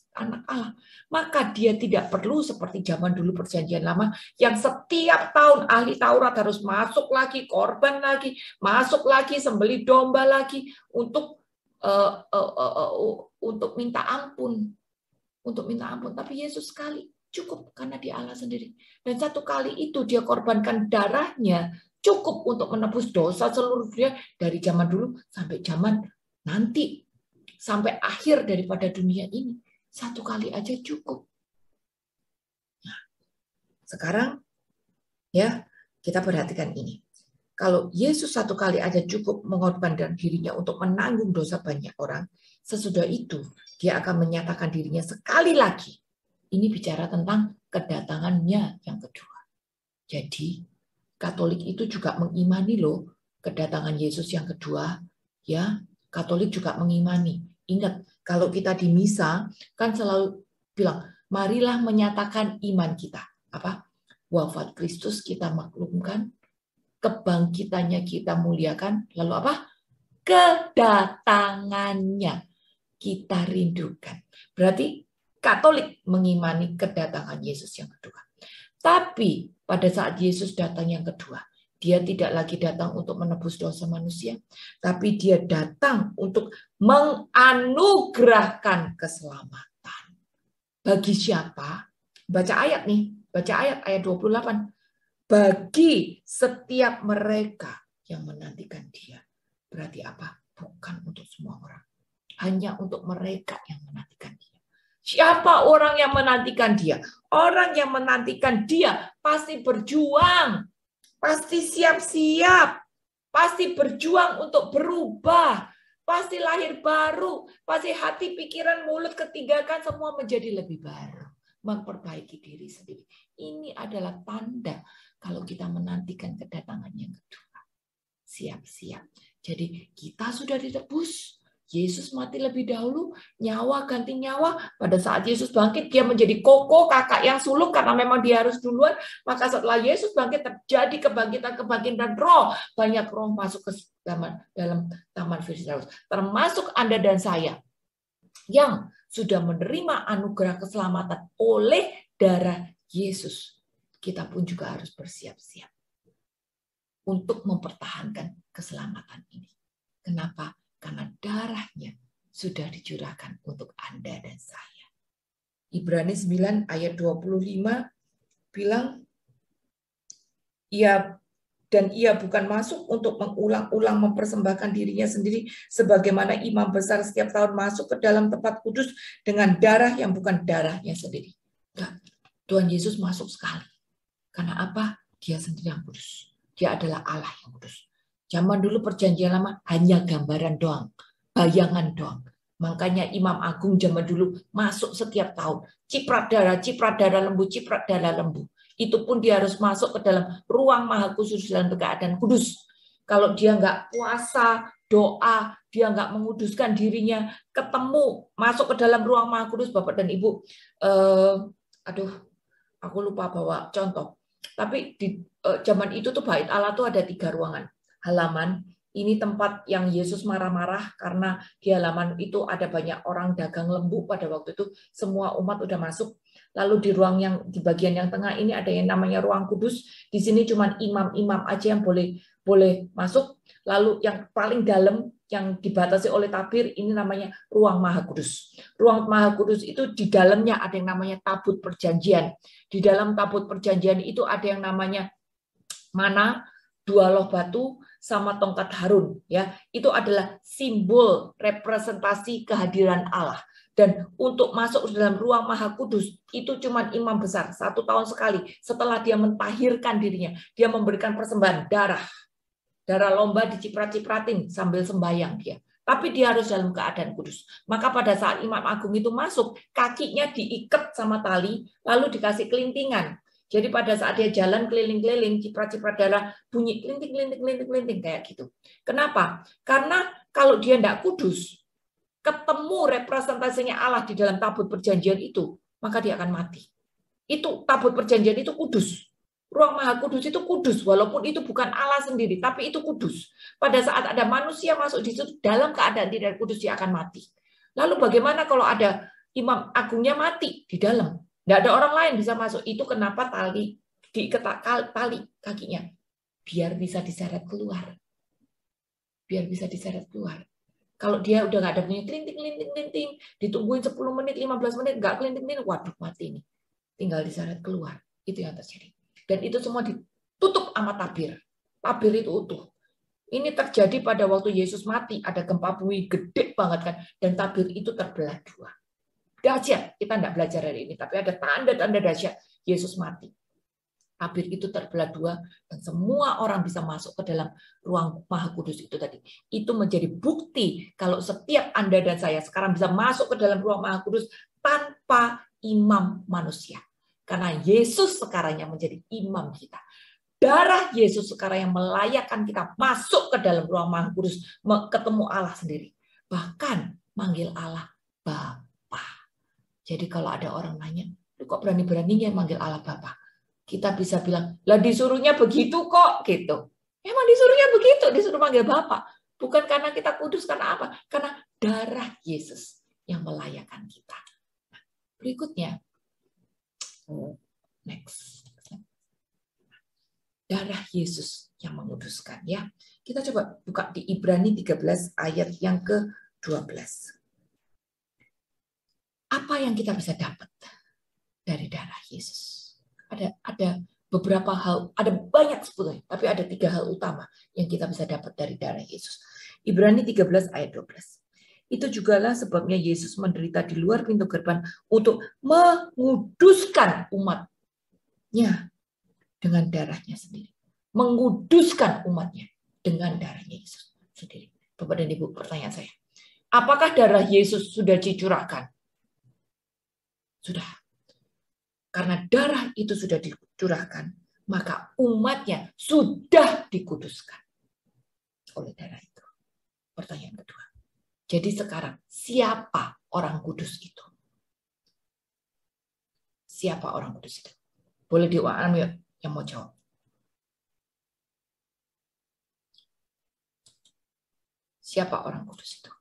Allah. Maka Dia tidak perlu seperti zaman dulu Perjanjian Lama yang setiap tahun ahli Taurat harus masuk lagi, korban lagi, masuk lagi, sembelih domba lagi untuk minta ampun. Untuk minta ampun. Tapi Yesus sekali cukup karena Dia Allah sendiri. Dan satu kali itu Dia korbankan darahnya cukup untuk menebus dosa seluruh dunia dari zaman dulu sampai zaman nanti. Sampai akhir daripada dunia ini. Satu kali aja cukup. Nah, sekarang ya kita perhatikan ini. Kalau Yesus satu kali aja cukup mengorbankan dirinya untuk menanggung dosa banyak orang, sesudah itu Dia akan menyatakan dirinya sekali lagi. Ini bicara tentang kedatangannya yang kedua. Jadi Katolik itu juga mengimani loh kedatangan Yesus yang kedua. Ya, Katolik juga mengimani. Ingat, Kalau kita di misa kan selalu bilang, marilah menyatakan iman kita. Apa? Wafat Kristus kita maklumkan, kebangkitannya kita muliakan, lalu apa? Kedatangannya kita rindukan. Berarti Katolik mengimani kedatangan Yesus yang kedua. Tapi pada saat Yesus datang yang kedua, dia tidak lagi datang untuk menebus dosa manusia, tapi dia datang untuk menganugerahkan keselamatan. Bagi siapa? Baca ayat nih, baca ayat 28. Bagi setiap mereka yang menantikan dia. Berarti apa? Bukan untuk semua orang. Hanya untuk mereka yang menantikan dia. Siapa orang yang menantikan dia? Orang yang menantikan dia pasti berjuang. Pasti siap-siap. Pasti berjuang untuk berubah. Pasti lahir baru. Pasti hati, pikiran, mulut, ketigakan semua menjadi lebih baru. Memperbaiki diri sendiri. Ini adalah tanda kalau kita menantikan kedatangan yang kedua. Siap-siap. Jadi kita sudah ditebus. Yesus mati lebih dahulu, nyawa ganti nyawa. Pada saat Yesus bangkit, dia menjadi koko, kakak yang sulung, karena memang dia harus duluan. Maka setelah Yesus bangkit, terjadi kebangkitan roh. Banyak roh masuk ke dalam taman Firdaus. Termasuk Anda dan saya, yang sudah menerima anugerah keselamatan oleh darah Yesus. Kita pun juga harus bersiap-siap untuk mempertahankan keselamatan ini. Kenapa? Karena darahnya sudah dicurahkan untuk Anda dan saya. Ibrani 9 ayat 25 bilang, ia bukan masuk untuk mengulang-ulang mempersembahkan dirinya sendiri sebagaimana imam besar setiap tahun masuk ke dalam tempat kudus dengan darah yang bukan darahnya sendiri. Enggak. Tuhan Yesus masuk sekali. Karena apa? Dia sendiri yang kudus. Dia adalah Allah yang kudus. Zaman dulu perjanjian lama hanya gambaran doang, bayangan doang. Makanya Imam Agung zaman dulu masuk setiap tahun. Ciprat darah lembu, ciprat darah lembu. Itu pun dia harus masuk ke dalam ruang maha khusus dalam keadaan kudus. Kalau dia nggak puasa, doa, dia nggak menguduskan dirinya, ketemu, masuk ke dalam ruang maha kudus, Bapak dan Ibu. Aku lupa bawa contoh. Tapi di zaman itu tuh bait Allah tuh ada 3 ruangan. Halaman, ini tempat yang Yesus marah-marah karena di halaman itu ada banyak orang dagang lembu pada waktu itu, semua umat udah masuk. Lalu di ruang yang di bagian yang tengah ini ada yang namanya ruang kudus. Di sini cuma imam-imam aja yang boleh masuk. Lalu yang paling dalam yang dibatasi oleh tabir ini namanya ruang maha kudus. Ruang maha kudus itu di dalamnya ada yang namanya tabut perjanjian. Di dalam tabut perjanjian itu ada yang namanya mana, 2 loh batu sama tongkat Harun, ya. Itu adalah simbol representasi kehadiran Allah. Dan untuk masuk ke dalam ruang maha kudus itu cuma imam besar 1 tahun sekali. Setelah dia mentahirkan dirinya, dia memberikan persembahan darah lomba diciprat-cipratin sambil sembahyang dia. Tapi dia harus dalam keadaan kudus. Maka pada saat Imam Agung itu masuk, kakinya diikat sama tali, lalu dikasih kelintingan. Jadi pada saat dia jalan keliling-keliling, ciprat-ciprat darah bunyi kelinting kayak gitu. Kenapa? Karena kalau dia tidak kudus, ketemu representasinya Allah di dalam tabut perjanjian itu, maka dia akan mati. Itu tabut perjanjian itu kudus. Ruang maha kudus itu kudus, walaupun itu bukan Allah sendiri, tapi itu kudus. Pada saat ada manusia masuk di situ dalam keadaan tidak kudus, dia akan mati. Lalu bagaimana kalau ada imam agungnya mati di dalam? Tidak ada orang lain bisa masuk. Itu kenapa tali diikat tali kakinya, biar bisa diseret keluar. Biar bisa diseret keluar. Kalau dia udah nggak ada punya kelinting, ditungguin 10 menit, 15 menit, nggak kelinting, waduh mati ini. Tinggal diseret keluar. Itu yang terjadi. Dan itu semua ditutup sama tabir. Tabir itu utuh. Ini terjadi pada waktu Yesus mati. Ada gempa bumi gede banget kan. Dan tabir itu terbelah 2. Dahsyat. Kita tidak belajar hari ini. Tapi ada tanda-tanda dahsyat. Yesus mati. Tabir itu terbelah 2. Dan semua orang bisa masuk ke dalam ruang maha kudus itu tadi. Itu menjadi bukti kalau setiap Anda dan saya sekarang bisa masuk ke dalam ruang maha kudus tanpa imam manusia. Karena Yesus sekarang yang menjadi imam kita. Darah Yesus sekarang yang melayakkan kita masuk ke dalam ruang maha kudus, ketemu Allah sendiri. Bahkan manggil Allah Bapa. Jadi kalau ada orang nanya, lu kok berani-beraninya manggil Allah Bapa? Kita bisa bilang, lah disuruhnya begitu kok, gitu. Emang disuruhnya begitu, disuruh manggil Bapa. Bukan karena kita kudus, karena apa? Karena darah Yesus yang melayakan kita. Nah, berikutnya, next. Darah Yesus yang menguduskan, ya. Kita coba buka di Ibrani 13 ayat yang ke-12. Apa yang kita bisa dapat dari darah Yesus? Ada beberapa hal, ada banyak sebetulnya, tapi ada 3 hal utama yang kita bisa dapat dari darah Yesus. Ibrani 13 ayat 12. Itu jugalah sebabnya Yesus menderita di luar pintu gerbang untuk menguduskan umatnya dengan darahnya sendiri. Menguduskan umatnya dengan darahnya Yesus sendiri. Bapak dan Ibu, pertanyaan saya. Apakah darah Yesus sudah dicurahkan? Sudah. Karena darah itu sudah dicurahkan, maka umatnya sudah dikuduskan oleh darah itu. Pertanyaan kedua. Jadi sekarang, siapa orang kudus itu? Siapa orang kudus itu? Boleh diulang ya, yang mau jawab. Siapa orang kudus itu?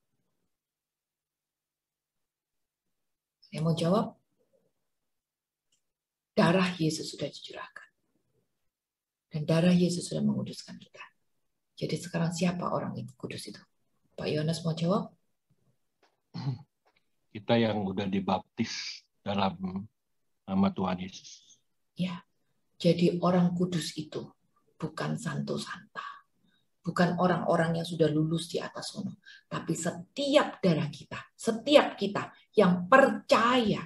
Yang mau jawab? Darah Yesus sudah dicurahkan. Dan darah Yesus sudah menguduskan kita. Jadi sekarang siapa orang kudus itu? Pak Yohanes mau jawab? Kita yang udah dibaptis dalam nama Tuhan Yesus. Ya, jadi orang kudus itu bukan santo-santa. Bukan orang-orang yang sudah lulus di atas sana. Tapi setiap darah kita, setiap kita yang percaya,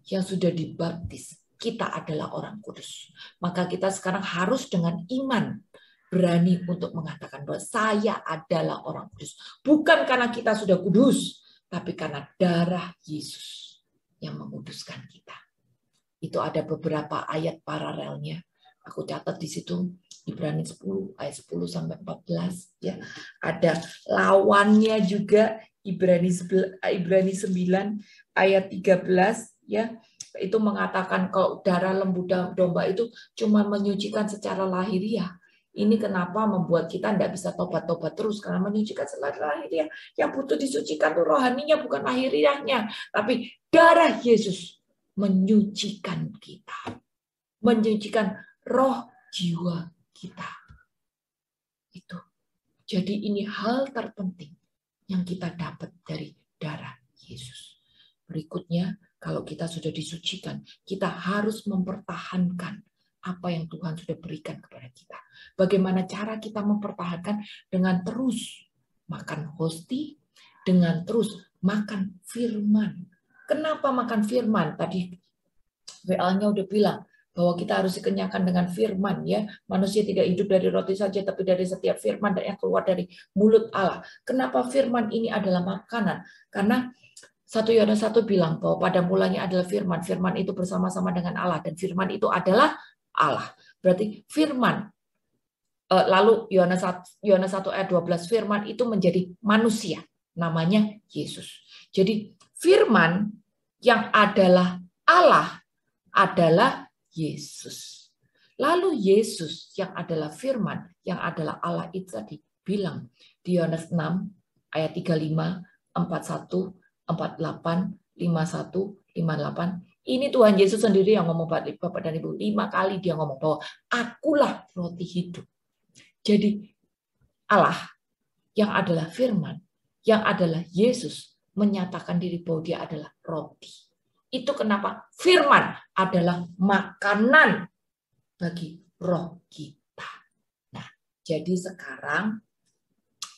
yang sudah dibaptis, kita adalah orang kudus. Maka kita sekarang harus dengan iman berani untuk mengatakan bahwa saya adalah orang kudus. Bukan karena kita sudah kudus, tapi karena darah Yesus yang menguduskan kita. Itu ada beberapa ayat paralelnya. Aku catat di situ Ibrani 10 ayat 10 sampai 14 ya. Ada lawannya juga Ibrani 9 ayat 13 ya. Itu mengatakan kalau darah lembu domba itu cuma menyucikan secara lahiriah. Ini kenapa membuat kita tidak bisa tobat-tobat terus, karena menyucikan secara lahiriah. Yang butuh disucikan itu rohaninya, bukan lahiriahnya. Tapi darah Yesus menyucikan kita. Menyucikan roh jiwa kita. Itu. Jadi ini hal terpenting yang kita dapat dari darah Yesus. Berikutnya, kalau kita sudah disucikan, kita harus mempertahankan apa yang Tuhan sudah berikan kepada kita. Bagaimana cara kita mempertahankan? Dengan terus makan hosti, dengan terus makan firman. Kenapa makan firman? Tadi WA-nya udah bilang bahwa kita harus dikenyangkan dengan firman, ya. Manusia tidak hidup dari roti saja, tapi dari setiap firman yang keluar dari mulut Allah. Kenapa firman ini adalah makanan? Karena 1 Yohanes 1 bilang bahwa pada mulanya adalah firman. Firman itu bersama-sama dengan Allah. Dan firman itu adalah Allah. Berarti firman. Lalu Yohanes 1 ayat 12, firman itu menjadi manusia. Namanya Yesus. Jadi firman yang adalah Allah adalah Yesus. Lalu Yesus yang adalah firman, yang adalah Allah itu tadi bilang di Yohanes 6 ayat 35, 41, 48, 51, 58. Ini Tuhan Yesus sendiri yang ngomong, Bapak dan Ibu. 5 kali dia ngomong bahwa akulah roti hidup. Jadi Allah yang adalah firman, yang adalah Yesus menyatakan diri bahwa dia adalah roti. Itu kenapa firman adalah makanan bagi roh kita. Nah, jadi sekarang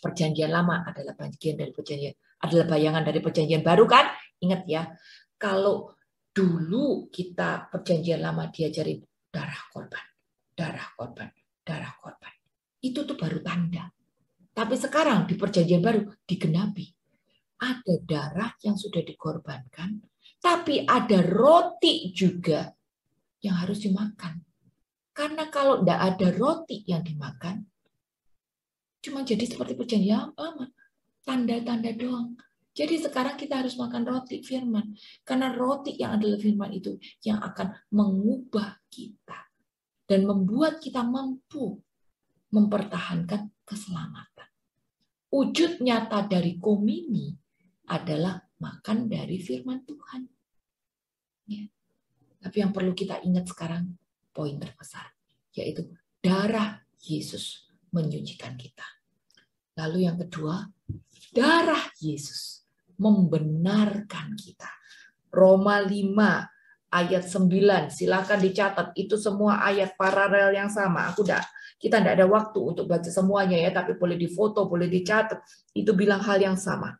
perjanjian lama adalah bagian dari perjanjian, adalah bayangan dari perjanjian baru, kan? Ingat ya, kalau dulu kita perjanjian lama diajari darah korban, darah korban, darah korban. Itu tuh baru tanda. Tapi sekarang di perjanjian baru digenapi. Ada darah yang sudah dikorbankan, tapi ada roti juga yang harus dimakan. Karena kalau tidak ada roti yang dimakan, cuma jadi seperti perjanjian lama. Tanda-tanda doang. Jadi sekarang kita harus makan roti firman. Karena roti yang adalah firman itu yang akan mengubah kita. Dan membuat kita mampu mempertahankan keselamatan. Wujud nyata dari komini adalah makan dari firman Tuhan. Ya. Tapi yang perlu kita ingat sekarang, poin terbesar, yaitu darah Yesus menyucikan kita. Lalu yang kedua, darah Yesus membenarkan kita. Roma 5 ayat 9, silakan dicatat. Itu semua ayat paralel yang sama. Kita tidak ada waktu untuk baca semuanya ya, tapi boleh difoto, boleh dicatat. Itu bilang hal yang sama.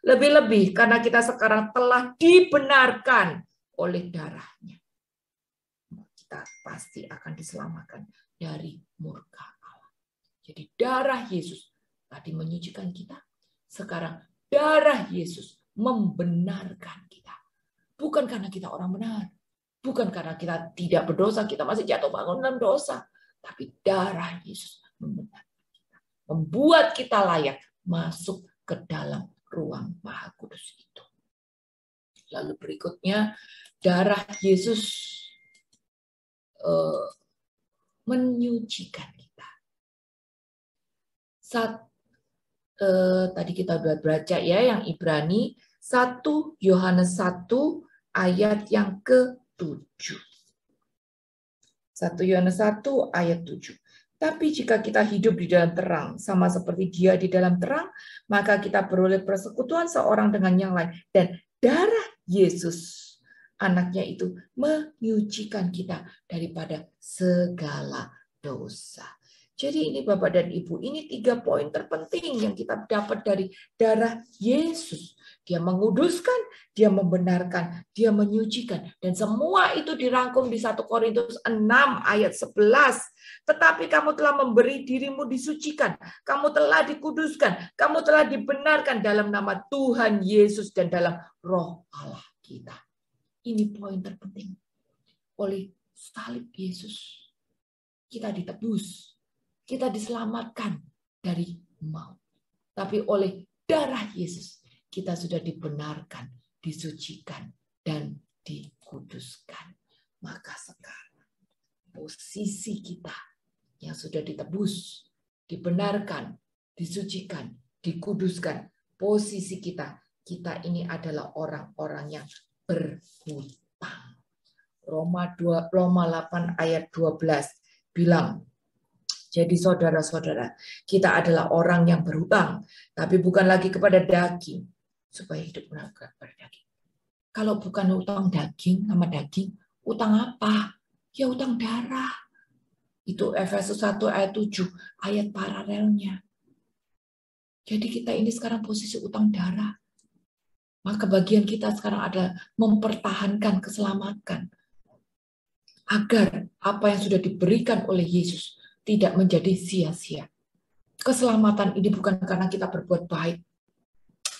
Lebih-lebih karena kita sekarang telah dibenarkan oleh darahnya. Kita pasti akan diselamatkan dari murka Allah. Jadi darah Yesus tadi menyucikan kita. Sekarang darah Yesus membenarkan kita. Bukan karena kita orang benar. Bukan karena kita tidak berdosa, kita masih jatuh bangun dalam dosa. Tapi darah Yesus membenarkan kita. Membuat kita layak masuk ke dalam ruang Maha Kudus itu. Lalu berikutnya, darah Yesus menyucikan kita. Tadi kita sudah baca ya yang Ibrani 1 Yohanes 1 ayat yang ke-7. 1 Yohanes 1 ayat 7. Tapi jika kita hidup di dalam terang, sama seperti Dia di dalam terang, maka kita beroleh persekutuan seorang dengan yang lain. Dan darah Yesus, anaknya itu, menyucikan kita daripada segala dosa. Jadi ini Bapak dan Ibu, ini 3 poin terpenting yang kita dapat dari darah Yesus. Dia menguduskan, dia membenarkan, dia menyucikan. Dan semua itu dirangkum di 1 Korintus 6 ayat 11. Tetapi kamu telah memberi dirimu disucikan, kamu telah dikuduskan, kamu telah dibenarkan dalam nama Tuhan Yesus dan dalam roh Allah kita. Ini poin terpenting. Oleh salib Yesus, kita ditebus, kita diselamatkan dari maut. Tapi oleh darah Yesus, kita sudah dibenarkan, disucikan, dan dikuduskan. Maka sekarang, posisi kita yang sudah ditebus, dibenarkan, disucikan, dikuduskan, posisi kita ini adalah orang-orang yang berhutang. Roma 8 ayat 12 bilang, jadi saudara-saudara, kita adalah orang yang berhutang, tapi bukan lagi kepada daging, supaya hidup kepada daging. Kalau bukan hutang daging sama daging, hutang apa? Ya hutang darah. Itu Efesus 1 ayat 7, ayat paralelnya. Jadi kita ini sekarang posisi hutang darah. Maka bagian kita sekarang adalah mempertahankan keselamatan. Agar apa yang sudah diberikan oleh Yesus tidak menjadi sia-sia. Keselamatan ini bukan karena kita berbuat baik,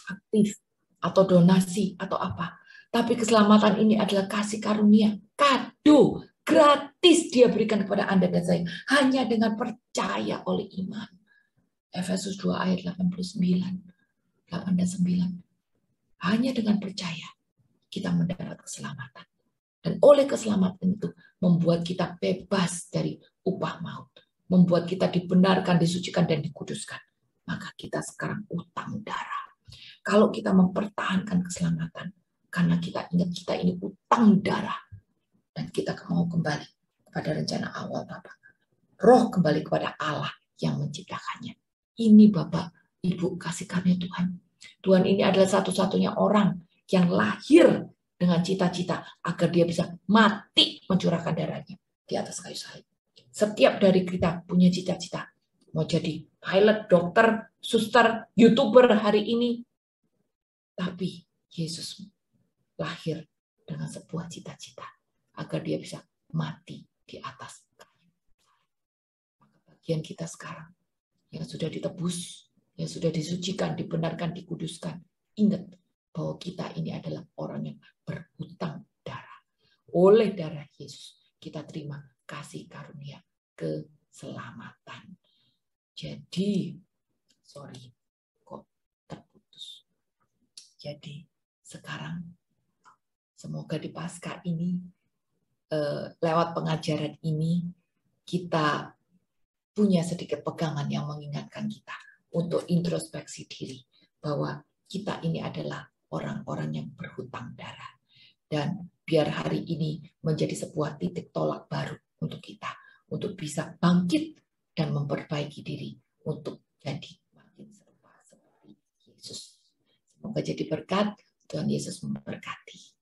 aktif, atau donasi, atau apa. Tapi keselamatan ini adalah kasih karunia, kado, gratis dia berikan kepada Anda dan saya. Hanya dengan percaya oleh iman. Efesus 2 ayat 89, 8 dan 9. Hanya dengan percaya kita mendapat keselamatan. Dan oleh keselamatan itu membuat kita bebas dari upah maut. Membuat kita dibenarkan, disucikan, dan dikuduskan. Maka kita sekarang utang darah. Kalau kita mempertahankan keselamatan, karena kita ingat kita ini utang darah, dan kita mau kembali kepada rencana awal Bapak. Roh kembali kepada Allah yang menciptakannya. Ini Bapak, Ibu kasih karunia Tuhan. Tuhan ini adalah satu-satunya orang yang lahir dengan cita-cita agar dia bisa mati mencurahkan darahnya di atas kayu salib. Setiap dari kita punya cita-cita. Mau jadi pilot, dokter, suster, YouTuber hari ini. Tapi Yesus lahir dengan sebuah cita-cita agar dia bisa mati di atas kayu. Maka bagian kita sekarang yang sudah ditebus, yang sudah disucikan, dibenarkan, dikuduskan. Ingat bahwa kita ini adalah orang yang berhutang darah. Oleh darah Yesus kita terima kasih karunia keselamatan. Jadi, kok terputus. Jadi sekarang semoga di Paskah ini, lewat pengajaran ini, kita punya sedikit pegangan yang mengingatkan kita untuk introspeksi diri bahwa kita ini adalah orang-orang yang berhutang darah. Dan biar hari ini menjadi sebuah titik tolak baru untuk kita, untuk bisa bangkit dan memperbaiki diri untuk jadi makin serupa seperti Yesus. Semoga jadi berkat. Tuhan Yesus memberkati.